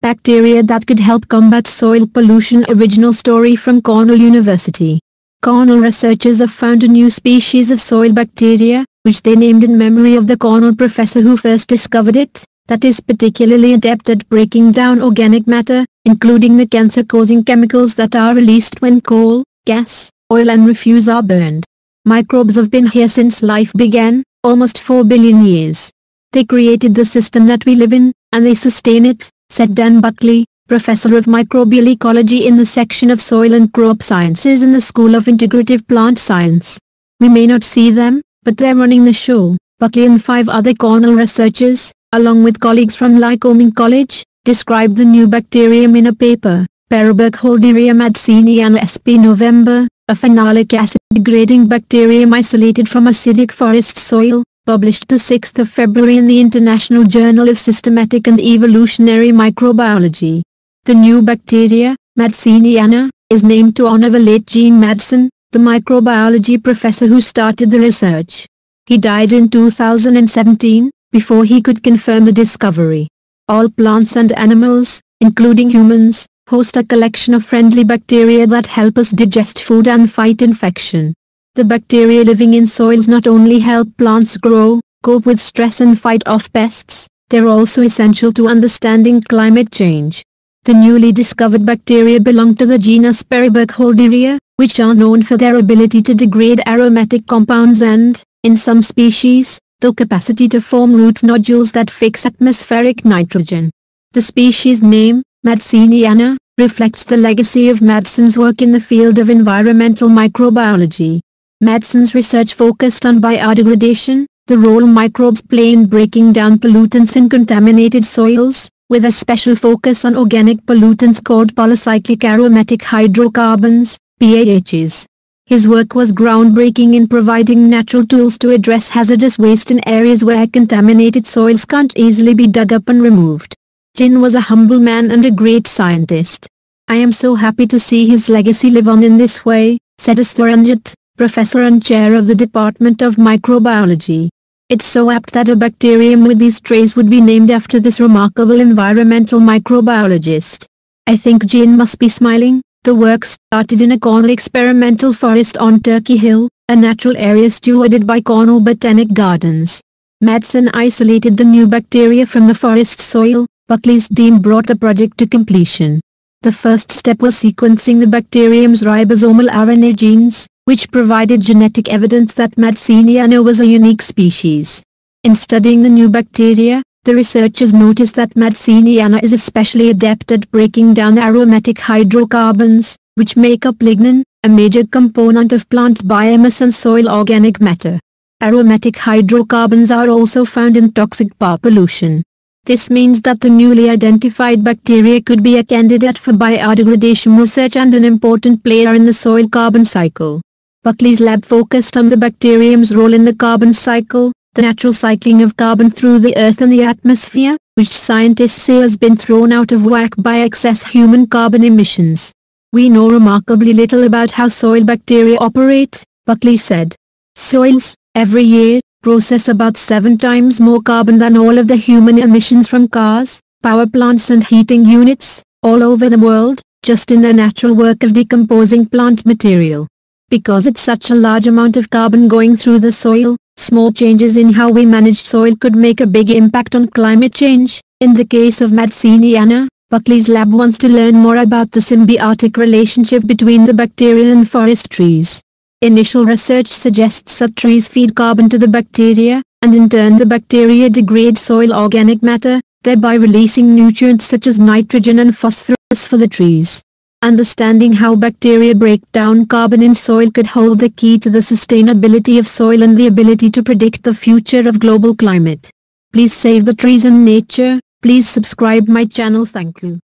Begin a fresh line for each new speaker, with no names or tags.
bacteria that could help combat soil pollution. Original story from Cornell University. Cornell researchers have found a new species of soil bacteria, which they named in memory of the Cornell professor who first discovered it, that is particularly adept at breaking down organic matter, including the cancer-causing chemicals that are released when coal, gas, oil and refuse are burned. Microbes have been here since life began, almost 4 billion years. They created the system that we live in, and they sustain it, said Dan Buckley, professor of microbial ecology in the section of soil and crop sciences in the School of Integrative Plant Science. We may not see them, but they're running the show. Buckley and 5 other Cornell researchers, along with colleagues from Lycoming College, described the new bacterium in a paper, Paraburgholderia madseniana sp. November, a phenolic acid-degrading bacterium isolated from acidic forest soil, published the 6th of February in the International Journal of Systematic and Evolutionary Microbiology. The new bacteria, madseniana, is named to honor the late Gene Madsen, the microbiology professor who started the research. He died in 2017, before he could confirm the discovery. All plants and animals, including humans, host a collection of friendly bacteria that help us digest food and fight infection. The bacteria living in soils not only help plants grow, cope with stress and fight off pests, they're also essential to understanding climate change. The newly discovered bacteria belong to the genus Paraburgholderia, which are known for their ability to degrade aromatic compounds and, in some species, the capacity to form root nodules that fix atmospheric nitrogen. The species name, madseniana, reflects the legacy of Madsen's work in the field of environmental microbiology. Madsen's research focused on biodegradation, the role microbes play in breaking down pollutants in contaminated soils, with a special focus on organic pollutants called polycyclic aromatic hydrocarbons, PAHs. His work was groundbreaking in providing natural tools to address hazardous waste in areas where contaminated soils can't easily be dug up and removed. Gene was a humble man and a great scientist. I am so happy to see his legacy live on in this way, said Esther Ranjit, professor and chair of the Department of Microbiology. It's so apt that a bacterium with these traits would be named after this remarkable environmental microbiologist. I think Gene must be smiling. The work started in a Cornell experimental forest on Turkey Hill, a natural area stewarded by Cornell Botanic Gardens. Madsen isolated the new bacteria from the forest soil. Buckley's team brought the project to completion. The first step was sequencing the bacterium's ribosomal RNA genes, which provided genetic evidence that madseniana was a unique species. In studying the new bacteria, the researchers noticed that madseniana is especially adept at breaking down aromatic hydrocarbons, which make up lignin, a major component of plant biomass and soil organic matter. Aromatic hydrocarbons are also found in toxic power pollution. This means that the newly identified bacteria could be a candidate for biodegradation research and an important player in the soil carbon cycle. Buckley's lab focused on the bacterium's role in the carbon cycle, the natural cycling of carbon through the earth and the atmosphere, which scientists say has been thrown out of whack by excess human carbon emissions. We know remarkably little about how soil bacteria operate, Buckley said. Soils, every year, process about 7 times more carbon than all of the human emissions from cars, power plants and heating units, all over the world, just in the natural work of decomposing plant material. Because it's such a large amount of carbon going through the soil, small changes in how we manage soil could make a big impact on climate change. In the case of madseniana, Buckley's lab wants to learn more about the symbiotic relationship between the bacteria and forest trees. Initial research suggests that trees feed carbon to the bacteria, and in turn the bacteria degrade soil organic matter, thereby releasing nutrients such as nitrogen and phosphorus for the trees. Understanding how bacteria break down carbon in soil could hold the key to the sustainability of soil and the ability to predict the future of global climate. Please save the trees and nature. Please subscribe my channel. Thank you.